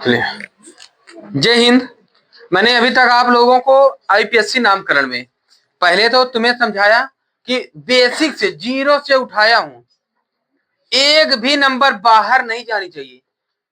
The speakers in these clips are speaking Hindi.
जय हिंद। मैंने अभी तक आप लोगों को आईपीएससी नामकरण में पहले तो तुम्हें समझाया कि बेसिक से जीरो से उठाया हूं, एक भी नंबर बाहर नहीं जानी चाहिए।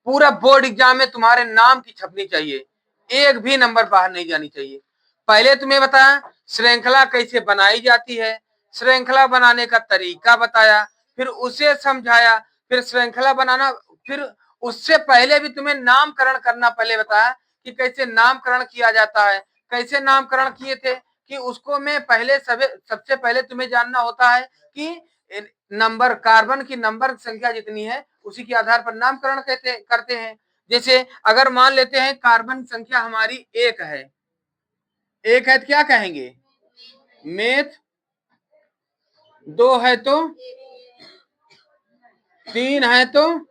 पूरा बोर्ड एग्जाम में तुम्हारे नाम की छपनी चाहिए, एक भी नंबर बाहर नहीं जानी चाहिए। पहले तुम्हें बताया श्रृंखला कैसे बनाई जाती है, श्रृंखला बनाने का तरीका बताया, फिर उसे समझाया, फिर श्रृंखला बनाना, फिर उससे पहले भी तुम्हें नामकरण करना पहले बताया कि कैसे नामकरण किया जाता है। कैसे नामकरण किए थे कि उसको मैं पहले सबसे पहले तुम्हें जानना होता है कि नंबर कार्बन की नंबर संख्या जितनी है उसी के आधार पर नामकरण करते हैं। जैसे अगर मान लेते हैं कार्बन संख्या हमारी एक है तो क्या कहेंगे? मेथ। दो है तो, तीन है तो,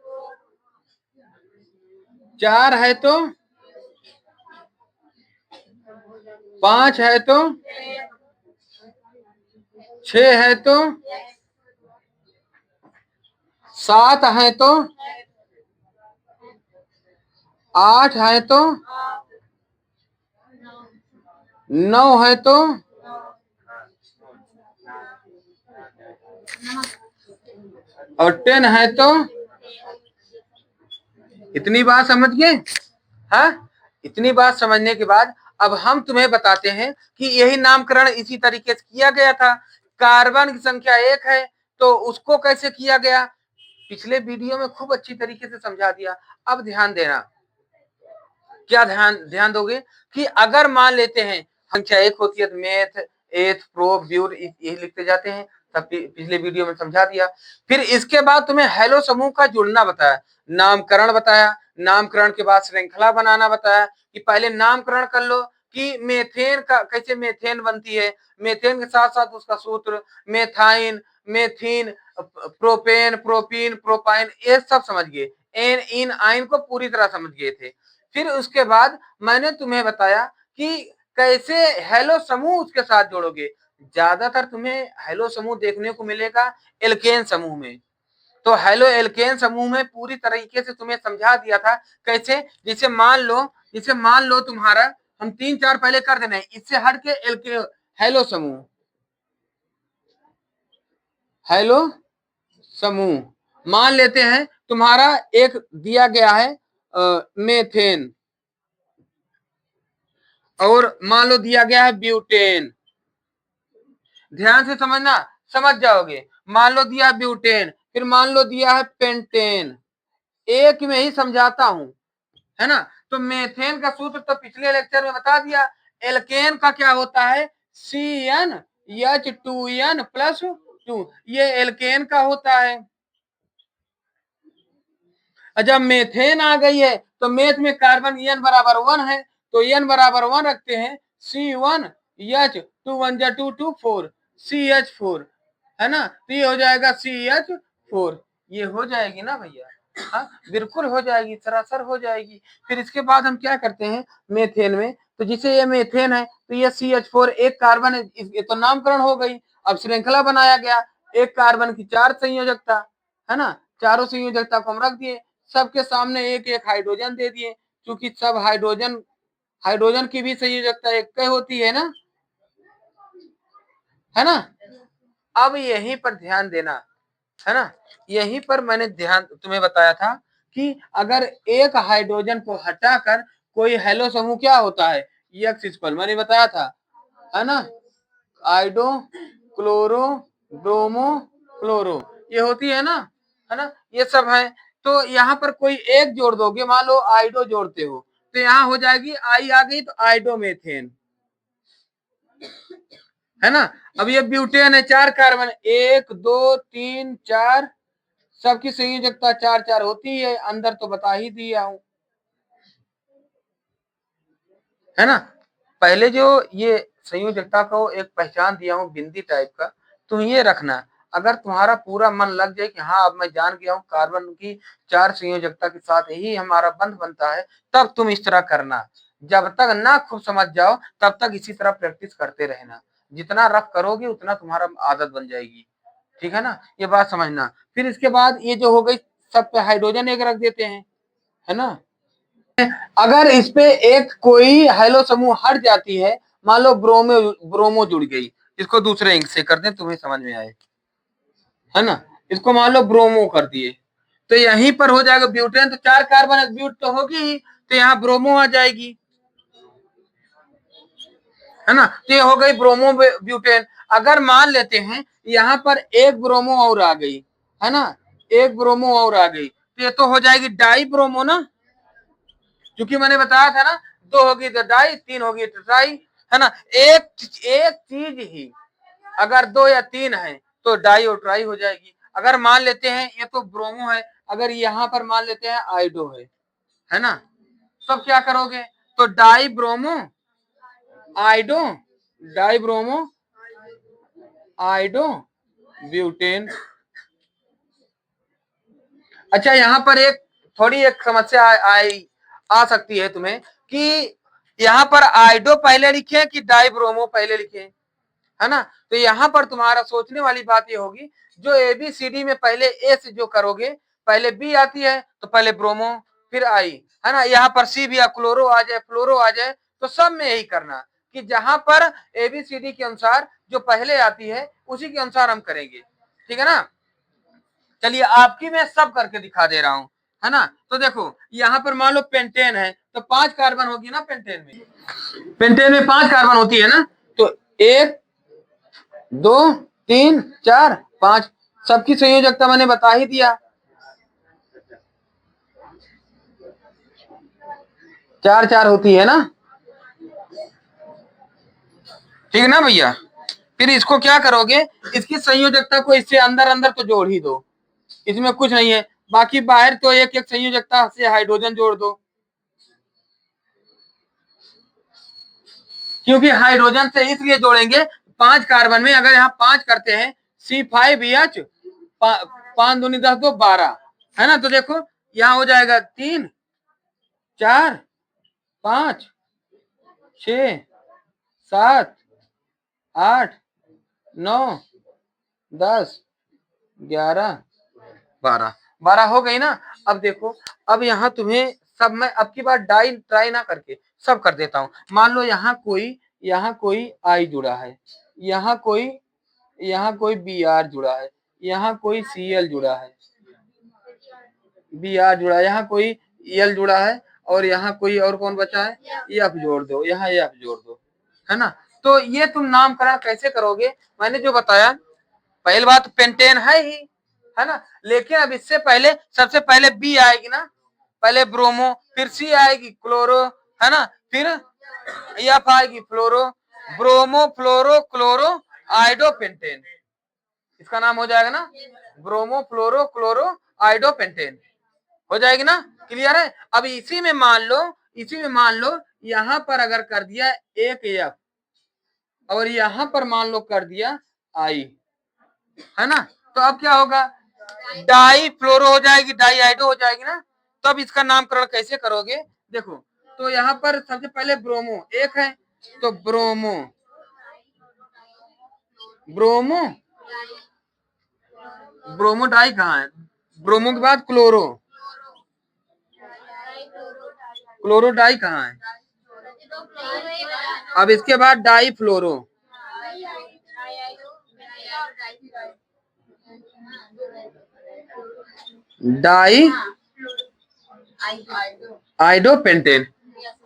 चार है तो, पांच है तो, छह है तो, सात है तो, आठ है तो, नौ है तो, और 10 है तो। इतनी बात समझ गए? हाँ, इतनी बात समझने के बाद अब हम तुम्हें बताते हैं कि यही नामकरण इसी तरीके से किया गया था। कार्बन की संख्या एक है तो उसको कैसे किया गया पिछले वीडियो में खूब अच्छी तरीके से समझा दिया। अब ध्यान देना, क्या ध्यान दोगे कि अगर मान लेते हैं संख्या एक होती है तो मेथ, एथ, प्रो, ब्यूर यही लिखते जाते हैं। तब पिछले वीडियो में समझा दिया। फिर इसके बाद तुम्हें हेलो समूह का जुड़ना बताया, नामकरण बताया, नामकरण के बाद श्रृंखला बनाना बताया कि पहले नामकरण कर लो कि मेथेन का कैसे मेथेन बनती है, मेथेन के साथ साथ उसका सूत्र, मेथाइन, मेथीन, प्रोपेन, प्रोपीन, प्रोपाइन, ये सब समझ गए। एन, इन, आइन को पूरी तरह समझ गए थे। फिर उसके बाद मैंने तुम्हें बताया कि कैसे हेलो समूह उसके साथ जोड़ोगे। ज्यादातर तुम्हें हेलो समूह देखने को मिलेगा एल्केन समूह में। तो हेलो एल्केन समूह में पूरी तरीके से तुम्हें समझा दिया था कैसे। जैसे मान लो तुम्हारा, हम 3 4 पहले कर देना है, इससे हट के हेलो समूह, हेलो समूह मान लेते हैं तुम्हारा एक दिया गया है मेथेन, और मान लो दिया गया है ब्यूटेन। ध्यान से समझना, समझ जाओगे। मान लो दिया ब्यूटेन, फिर मान लो दिया है पेंटेन। एक में ही समझाता हूं, है ना। तो मेथेन का सूत्र तो पिछले लेक्चर में बता दिया। एल्केन का क्या होता है? CnH2n+2, ये एल्केन का होता है। जब मेथेन आ गई है तो मेथ में कार्बन n बराबर 1 है तो n बराबर 1 रखते हैं। C1H2 1 जा 2 2 4 CH4, है ना। तो ये हो जाएगा CH4। ये हो जाएगी ना भैया? हाँ, बिल्कुल हो जाएगी, सरासर हो जाएगी। फिर इसके बाद हम क्या करते हैं मेथेन में, तो जिसे ये मेथेन है तो ये CH4 एक कार्बन है, ये तो नामकरण हो गई। अब श्रृंखला बनाया गया, एक कार्बन की 4 संयोजकता, है ना। चारों संयोजकता को हम रख दिए, सबके सामने एक एक हाइड्रोजन दे दिए, क्योंकि सब हाइड्रोजन की भी संयोजकता एक होती है ना, है ना। अब यहीं पर ध्यान देना, है ना। यहीं पर मैंने ध्यान तुम्हें बताया था कि अगर एक हाइड्रोजन को हटाकर कोई हेलो समूह क्या होता है, एक्स मैंने बताया था, है ना। आइडो, क्लोरो, ब्रोमो, क्लोरो, ये होती है ना, है ना। ये सब है। तो यहाँ पर कोई एक जोड़ दोगे, मान लो आइडो जोड़ते हो तो यहाँ हो जाएगी आई आ गई तो आइडोमेथेन, है ना। अब ये ब्यूटेन है, 4 कार्बन, 1 2 3 4, सबकी संयोजकता 4 4 होती है, अंदर तो बता ही दिया हूं, है ना। पहले जो ये संयोजकता को एक पहचान दिया हूं बिंदी टाइप का, तुम ये रखना। अगर तुम्हारा पूरा मन लग जाए कि हाँ अब मैं जान गया हूँ कार्बन की 4 संयोजकता के साथ ही हमारा बंध बनता है, तब तुम इस तरह करना। जब तक ना खूब समझ जाओ तब तक इसी तरह प्रैक्टिस करते रहना। जितना रफ करोगे उतना तुम्हारा आदत बन जाएगी, ठीक है ना। ये बात समझना। फिर इसके बाद ये जो हो गई, सब पे हाइड्रोजन एक रख देते हैं, है ना। अगर इस पे एक कोई हैलो समूह हट जाती है, मान लो ब्रोमो जुड़ गई, इसको दूसरे इंक से कर दें तुम्हें समझ में आए, है ना। इसको मान लो ब्रोमो कर दिए, तो यहीं पर हो जाएगा ब्यूटेन, तो 4 कार्बन एक्सब्यूट तो होगी ही, तो यहाँ ब्रोमो आ जाएगी, है ना। तो ये हो गई ब्रोमो ब्यूटेन। अगर मान लेते हैं यहाँ पर एक ब्रोमो और आ गई, है ना, एक ब्रोमो और आ गई, तो ये तो हो जाएगी डाई ब्रोमो ना, क्योंकि मैंने बताया था ना, 2 होगी तो डाई, 3 होगी तो ट्राई, है ना। एक चीज ही अगर 2 या 3 है तो डाई और ट्राई हो जाएगी। अगर मान लेते हैं ये तो ब्रोमो है, अगर यहाँ पर मान लेते हैं आइडो है ना, तब क्या करोगे, तो die bromo आइडो, die bromo आइडो butane. अच्छा, यहाँ पर थोड़ी एक समस्या आ सकती है तुम्हें कि यहाँ पर आइडो पहले लिखे कि डाई ब्रोमो पहले लिखे, है ना। तो यहाँ पर तुम्हारा सोचने वाली बात ये होगी, जो ABCD में पहले ए से जो करोगे, पहले बी आती है तो पहले ब्रोमो फिर आई, है ना। यहाँ पर सी भी क्लोरो आ जाए, फ्लोरो आ जाए, तो सब में यही करना कि जहां पर ABCD के अनुसार जो पहले आती है उसी के अनुसार हम करेंगे, ठीक है ना। चलिए आपकी मैं सब करके दिखा दे रहा हूं, है ना। तो देखो यहाँ पर मान लो पेंटेन है, तो 5 कार्बन होगी ना पेंटेन में, 5 कार्बन होती है ना, तो 1 2 3 4 5 सबकी संयोजकता मैंने बता ही दिया, 4 4 होती है ना, ठीक है ना भैया। फिर इसको क्या करोगे, इसकी संयोजकता को इससे अंदर अंदर तो जोड़ ही दो, इसमें कुछ नहीं है, बाकी बाहर तो एक एक संयोजकता से हाइड्रोजन जोड़ दो, क्योंकि हाइड्रोजन से इसलिए जोड़ेंगे, 5 कार्बन में अगर यहाँ 5 करते हैं C5H 5 दूनी 10 2 12, है ना। तो देखो यहाँ हो जाएगा 3 4 5 6 7 8 9 10 11 12 12 हो गई ना। अब देखो, अब यहाँ तुम्हें सब मैं अब की बार डाई ट्राई ना करके सब कर देता हूँ। मान लो यहाँ कोई आई जुड़ा है, यहाँ कोई Br जुड़ा है, यहाँ कोई Cl जुड़ा है, Br जुड़ा है, यहाँ कोई L जुड़ा है, और यहाँ कोई और कौन बचा है, F जोड़ दो, यहाँ F जोड़ दो, है ना। तो ये तुम नामकरण कैसे करोगे, मैंने जो बताया, पहली बात पेंटेन है ही, है ना, लेकिन अब इससे पहले सबसे पहले बी आएगी ना, पहले ब्रोमो, फिर सी आएगी क्लोरो, है ना, फिर एफ आएगी फ्लोरो, ब्रोमो फ्लोरो क्लोरो आइडो पेंटेन, इसका नाम हो जाएगा ना ब्रोमो फ्लोरो क्लोरो आइडो पेंटेन, हो जाएगी ना, क्लियर है। अब इसी में मान लो यहां पर अगर कर दिया एक एफ, और यहां पर मान लो कर दिया आई, है ना, तो अब क्या होगा, डाई फ्लोरो हो जाएगी, डाई आइडो हो जाएगी ना। तो अब इसका नामकरण कैसे करोगे, देखो, तो यहाँ पर सबसे पहले ब्रोमो एक है, तो ब्रोमो ब्रोमो ब्रोमो डाई कहाँ है, ब्रोमो के बाद क्लोरो डाई कहाँ है, अब इसके बाद डाई फ्लोरो, डाई आइडो पेंटेन,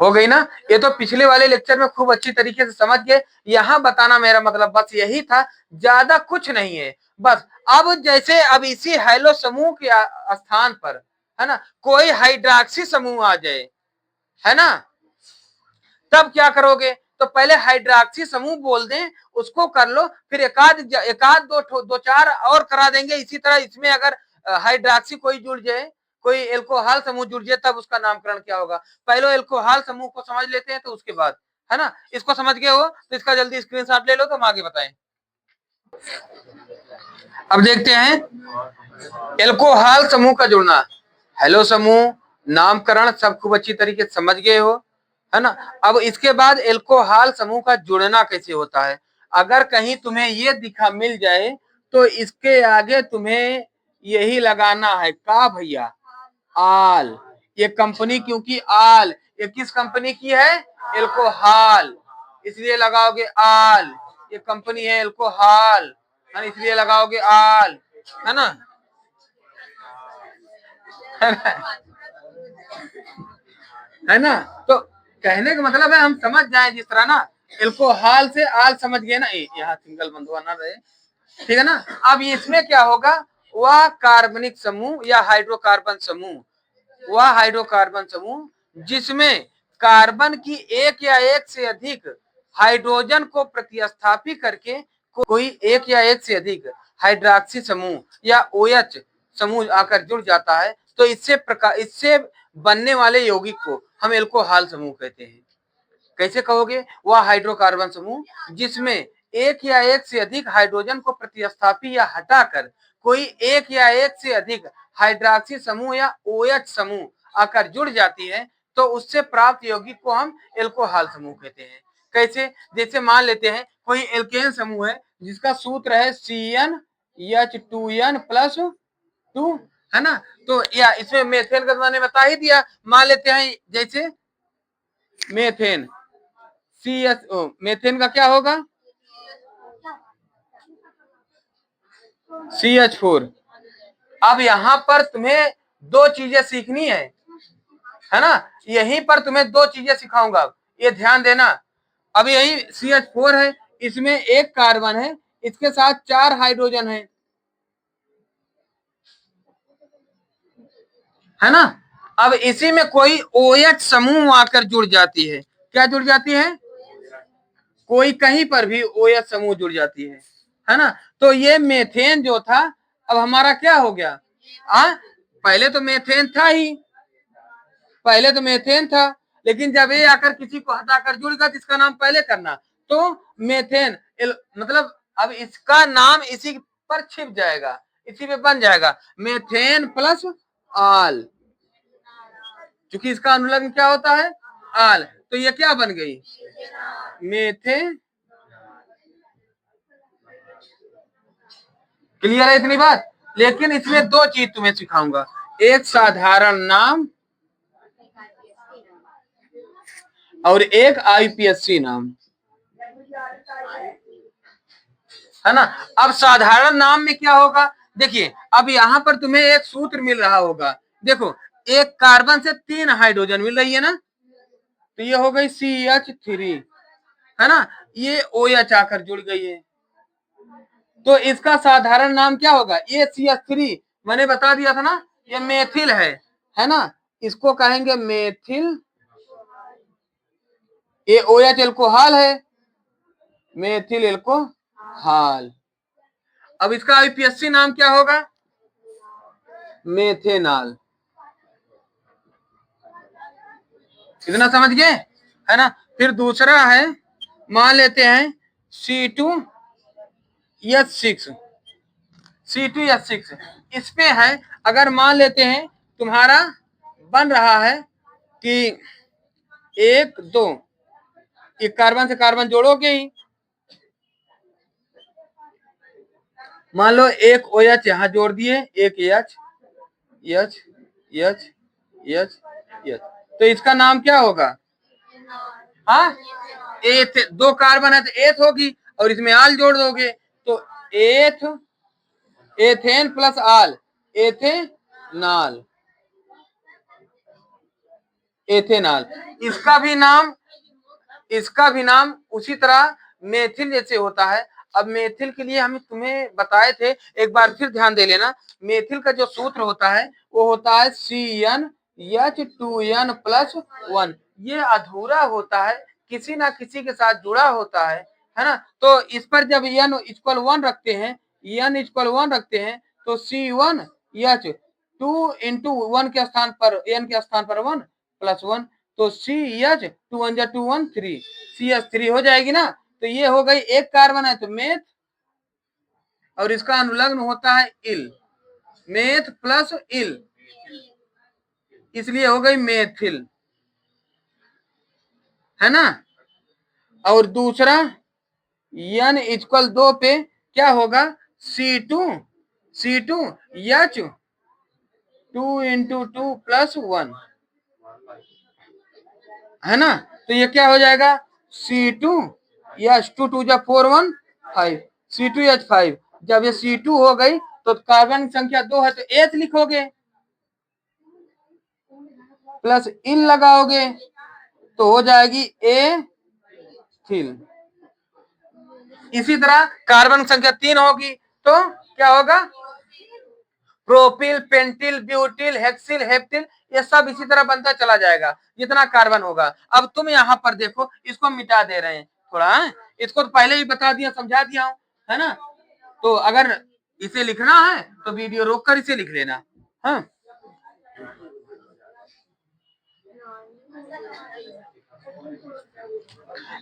हो गई ना। ये तो पिछले वाले लेक्चर में खूब अच्छी तरीके से समझ गए, यहाँ बताना मेरा मतलब बस यही था, ज्यादा कुछ नहीं है। बस अब जैसे अब इसी हैलो समूह के स्थान पर, है ना, कोई हाइड्रॉक्सी समूह आ जाए, है ना, तब क्या करोगे, तो पहले हाइड्रॉक्सी समूह बोल दें, उसको कर लो, फिर एकाध दो चार और करा देंगे इसी तरह। इसमें अगर हाइड्रॉक्सी कोई जुड़ जाए, कोई एल्कोहल समूह जुड़ जाए, तब उसका नामकरण क्या होगा। पहले एल्कोहल समूह को समझ लेते हैं, तो उसके बाद, है ना, इसको समझ गए हो तो इसका जल्दी स्क्रीनशॉट ले लो, तो हम आगे बताएं। अब देखते हैं एल्कोहल समूह का जुड़ना, हेलो समूह, नामकरण सब खूब अच्छी तरीके से समझ गए हो, है ना। अब इसके बाद एल्कोहल समूह का जुड़ना कैसे होता है, अगर कहीं तुम्हें ये दिखा मिल जाए, तो इसके आगे तुम्हें यही लगाना है का भैया, आल, ये कंपनी क्योंकि आल, ये किस कंपनी की है? एल्कोहल, इसलिए लगाओगे आल। ये कंपनी है एल्कोहल, इसलिए लगाओगे आल, है ना? है ना? तो कहने का मतलब है हम समझ जाए जिस तरह ना, एल्कोहल से आल समझ गए ना, यहाँ सिंगल बंद हुआ ना रहे, ठीक है ना? अब इसमें क्या होगा? वह कार्बनिक समूह या हाइड्रोकार्बन समूह, वह हाइड्रोकार्बन समूह जिसमें कार्बन की एक या एक से अधिक हाइड्रोजन को प्रतिस्थापित करके कोई एक या एक से अधिक हाइड्रोक्सी समूह या OH समूह आकर जुड़ जाता है, तो इससे बनने वाले यौगिक को हम एल्कोहल समूह कहते हैं। कैसे कहोगे? वह हाइड्रोकार्बन समूह जिसमें एक या एक से अधिक हाइड्रोजन को प्रतिस्थापित या हटाकर कोई एक या एक से अधिक हाइड्रोक्सी समूह या OH समूह आकर जुड़ जाती है, तो उससे प्राप्त यौगिक को हम एल्कोहल समूह कहते हैं। कैसे? जैसे मान लेते हैं कोई एल्केन समूह है जिसका सूत्र है CnH2n+2, है ना? तो या इसमें मेथेन का मैंने बता ही दिया। मान लेते हैं जैसे मेथेन, CSO, मेथेन का क्या होगा? CH4। अब यहाँ पर तुम्हें दो चीजें सीखनी है ना? यहीं पर तुम्हें दो चीजें सिखाऊंगा, ये ध्यान देना। अब यही CH4 है, इसमें एक कार्बन है, इसके साथ 4 हाइड्रोजन है ना? अब इसी में कोई OH समूह आकर जुड़ जाती है। क्या जुड़ जाती है? कोई कहीं पर भी OH समूह जुड़ जाती है ना? तो ये मेथेन जो था, अब हमारा क्या हो गया? पहले तो मेथेन था ही, पहले तो मेथेन था, लेकिन जब ये आकर किसी को हटाकर जुड़ेगा तो इसका नाम पहले करना, तो मेथेन मतलब अब इसका नाम इसी पर छिप जाएगा, इसी पे बन जाएगा मेथेन प्लस आल, क्योंकि इसका अनुलग्न क्या होता है? आल। तो ये क्या बन गई? मेथेन। क्लियर है इतनी बात? लेकिन इसमें दो चीज तुम्हें सिखाऊंगा, एक साधारण नाम और एक IPSC नाम, है ना? अब साधारण नाम में क्या होगा? देखिए, अब यहाँ पर तुम्हें एक सूत्र मिल रहा होगा, देखो, एक कार्बन से 3 हाइड्रोजन मिल रही है ना, तो ये हो गई CH3, है ना? ये OH आकर जुड़ गई है, तो इसका साधारण नाम क्या होगा? ये CH3 मैंने बता दिया था ना, ये मेथिल है ना? इसको कहेंगे मेथिल। ये OH एल्कोहल है, मेथिल एल्कोहल। अब इसका IPSC नाम क्या होगा? मेथेनॉल। इतना समझ गए, है ना? फिर दूसरा है, मान लेते हैं C2H6, C2H6 इसमें है, अगर मान लेते हैं तुम्हारा बन रहा है कि 1 2, एक कार्बन से कार्बन जोड़ोगे ही, मान लो एक OH यहां जोड़ दिए, एक H, तो इसका नाम क्या होगा? एथ। 2 कार्बन है तो एथ होगी, और इसमें आल जोड़ दोगे तो एथ, एथेन प्लस आल, एथेनॉल, एथेनॉल। इसका भी नाम उसी तरह मेथिल जैसे होता है। अब मेथिल के लिए हम तुम्हें बताए थे, एक बार फिर ध्यान दे लेना, मेथिल का जो सूत्र होता है वो होता है CnH2n+1। ये अधूरा होता है, किसी ना किसी के साथ जुड़ा होता है ना? तो इस पर जब n=1 रखते हैं, n=1 रखते हैं, तो C1H2 into 1 के स्थान पर, n के स्थान पर 1 + 1, तो CH2 1 2 1 3, CH3 हो जाएगी ना? तो ये हो गई, एक कार्बन है तो मेथ, और इसका अनुलग्न होता है इल, मेथ प्लस इल, इसलिए हो गई मेथिल, है ना? और दूसरा n=2 पे क्या होगा? C2H2 into 2 + 1, है ना। तो ये क्या हो जाएगा, C2 H2 2 जा 4 1 5 C2H5। जब ये C2 हो गई तो कार्बन की संख्या 2 है तो H लिखोगे, प्लस इन लगाओगे तो हो जाएगी एथिल। इसी तरह कार्बन की संख्या 3 होगी तो क्या होगा, propyl, pentyl, butyl, hexyl, heptyl, ये सब इसी तरह बनता चला जाएगा जितना कार्बन होगा। अब तुम यहाँ पर देखो, इसको मिटा दे रहे हैं थोड़ा, है? इसको तो पहले ही बता दिया, समझा दिया हूं, है ना। तो अगर इसे लिखना है तो वीडियो रोक कर इसे लिख लेना। हाँ,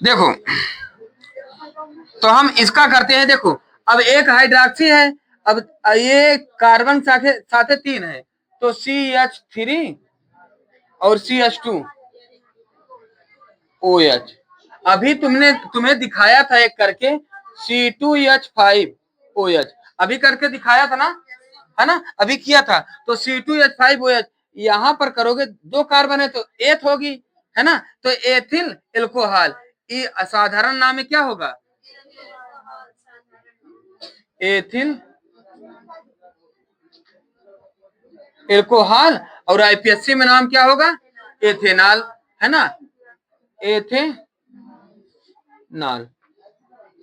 देखो तो हम इसका करते हैं। देखो अब एक हाइड्रोक्सी है, अब ये कार्बन साथे 3 है तो CH3 और CH2OH। अभी तुम्हें दिखाया था एक करके C2H5OH, अभी करके दिखाया था ना, है ना, अभी किया था। तो C2H5OH यहां पर करोगे, 2 कार्बन है तो एथ होगी, है ना। तो एथिल एल्कोहल, ये असाधारण नाम में क्या होगा, एथिल एल्कोहल। और आईपीएससी में नाम क्या होगा, एथेनॉल, है ना, एथेनॉल।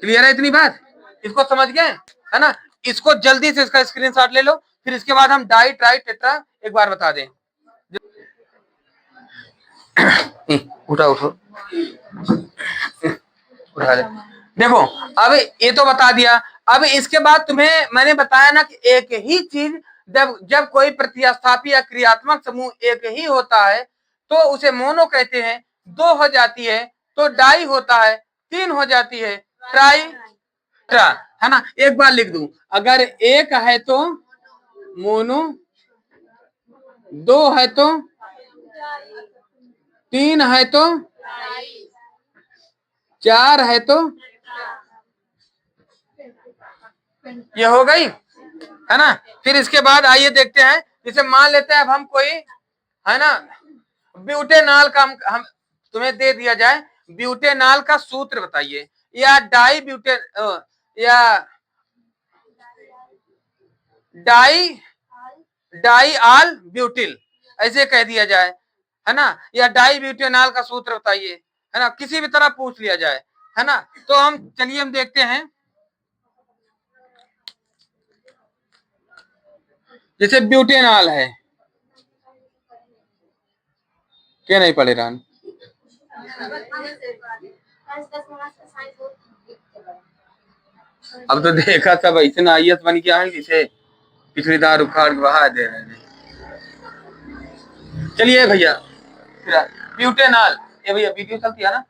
क्लियर है इतनी बात, इसको समझ गए, है ना। इसको जल्दी से इसका स्क्रीनशॉट ले लो, फिर इसके बाद हम डाई ट्राई टेट्रा एक बार बता दें। उठा उठो, उठा ले। देखो अब ये तो बता दिया। अब इसके बाद तुम्हें मैंने बताया ना कि एक ही चीज जब कोई प्रतिस्थापी या क्रियात्मक समूह एक ही होता है तो उसे मोनो कहते हैं, 2 हो जाती है तो डाई होता है, 3 हो जाती है ट्राई, है ना। एक बार लिख दूं, अगर एक है तो मोनो, 2 है तो, 3 है तो, 4 है तो, ये हो गई, है ना। फिर इसके बाद आइए देखते हैं, जैसे मान लेते हैं अब हम कोई, है ना, ब्यूटेनॉल का हम तुम्हें दे दिया जाए, ब्यूटेनॉल का सूत्र बताइए, या डाई ब्यूटेन या डाई आल ब्यूटिल ऐसे कह दिया जाए, है ना, या डाई ब्यूटेनॉल का सूत्र बताइए, है ना, किसी भी तरह पूछ लिया जाए, है ना। तो हम चलिए हम देखते हैं, जैसे ब्यूटेनॉल है, क्या नहीं पढ़े रान, अब तो देखा सब ऐसे ना आईएस बन के आए जिसे पिछली दार उखाड़ के बहा दे रहे हैं। चलिए भैया, ब्यूटेनॉल, ये भैया वीडियो चलती है ना,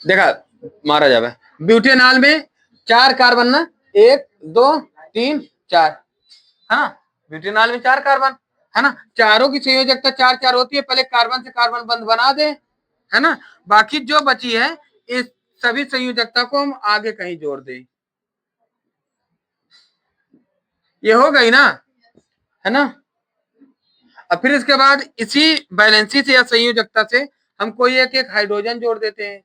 देखा मारा जावे। ब्यूटेनॉल में 4 कार्बन ना, 1 2 3 4, है ना। ब्यूटेनॉल में 4 कार्बन, है ना, चारों की संयोजकता 4 4 होती है। पहले कार्बन से कार्बन बंध बना दे, है ना, बाकी जो बची है इस सभी संयोजकता को हम आगे कहीं जोड़ दें, ये हो गई ना, है ना। अब फिर इसके बाद इसी बैलेंसी से या संयोजकता से हम कोई एक एक हाइड्रोजन जोड़ देते हैं,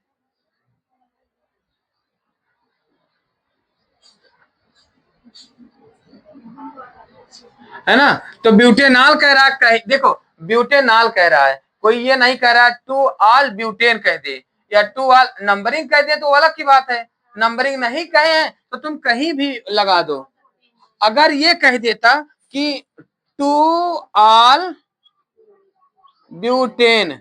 है ना। तो ब्यूटेनॉल कह रहा है, देखो ब्यूटेनॉल कह रहा है, कोई ये नहीं कह रहा है टू ऑल ब्यूटेन कह दे या टू ऑल नंबरिंग कह दे तो अलग की बात है। नंबरिंग नहीं कहे हैं तो तुम कहीं भी लगा दो। अगर ये कह देता कि टू ऑल ब्यूटेन,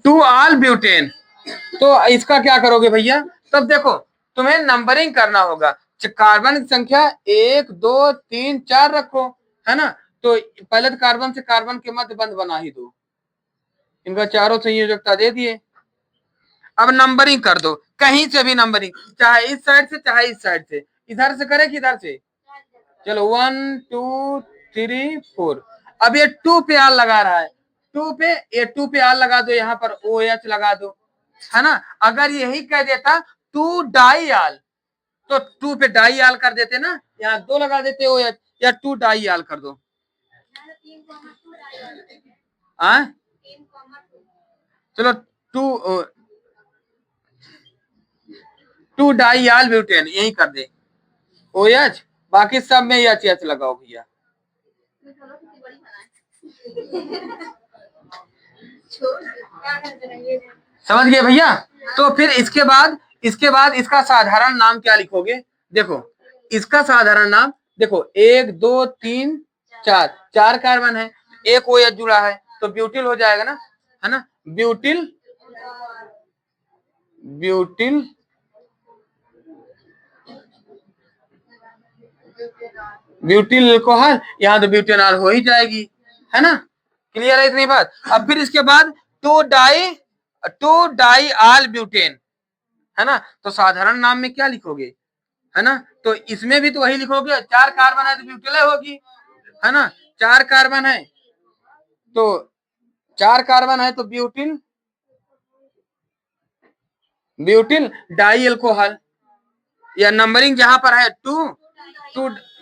टू ऑल ब्यूटेन, तो इसका क्या करोगे भैया, तब देखो तुम्हें नंबरिंग करना होगा, कार्बन की संख्या 1 2 3 4 रखो, है ना। तो पहले तो कार्बन से कार्बन के मध्य बंध बना ही दो, इनका चारों संयोजकता दे दिए। अब नंबरिंग कर दो, कहीं से भी नंबरिंग, चाहे इस साइड से चाहे इस साइड से, इधर से करे कि इधर से, चलो 1 2 3 4। अब ये 2 पे आल लगा रहा है, 2 पे, ये 2 पे आल लगा दो, यहाँ पर OH लगा दो, है ना। अगर यही कह देता 2 डाई आल, तो 2 पे डाई आल कर देते ना, यहाँ 2 लगा देते हो या 2 डाई आल कर दो। चलो 2 डाई आल ब्यूटेन यही कर दे OH, बाकी सब में HH लगाओ भैया। समझ गए भैया? तो फिर इसके बाद इसका साधारण नाम क्या लिखोगे? देखो इसका साधारण नाम देखो 1 2 3 4 कार्बन है, एक OH जुड़ा है तो ब्यूटिल हो जाएगा ना, है ना? ब्यूटिल अल्कोहल, यहाँ तो ब्यूटेनॉल हो ही जाएगी, है ना? क्लियर है इतनी बात? अब फिर इसके बाद 2 डाई आल ब्यूटेन, है ना? तो साधारण नाम में क्या लिखोगे, है ना? तो इसमें भी तो वही लिखोगे, 4 कार्बन है तो ब्यूटिल होगी, है ना? 4 कार्बन है तो ब्यूटिल डाई अल्कोहल, या नंबरिंग जहां पर है 2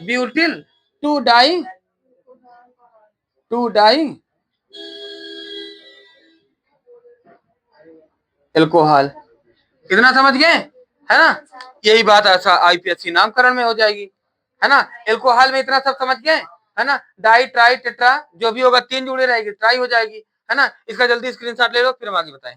ब्यूटिल 2 डाई अल्कोहल। इतना समझ गए, है ना? यही बात ऐसा IPSC नामकरण में हो जाएगी, है ना? अल्कोहल में इतना सब समझ गए, है ना? डाई ट्राई टेट्रा जो भी होगा 3 जुड़े रहेगी, ट्राई हो जाएगी, है ना? इसका जल्दी स्क्रीनशॉट ले लो फिर हम आगे बताएं।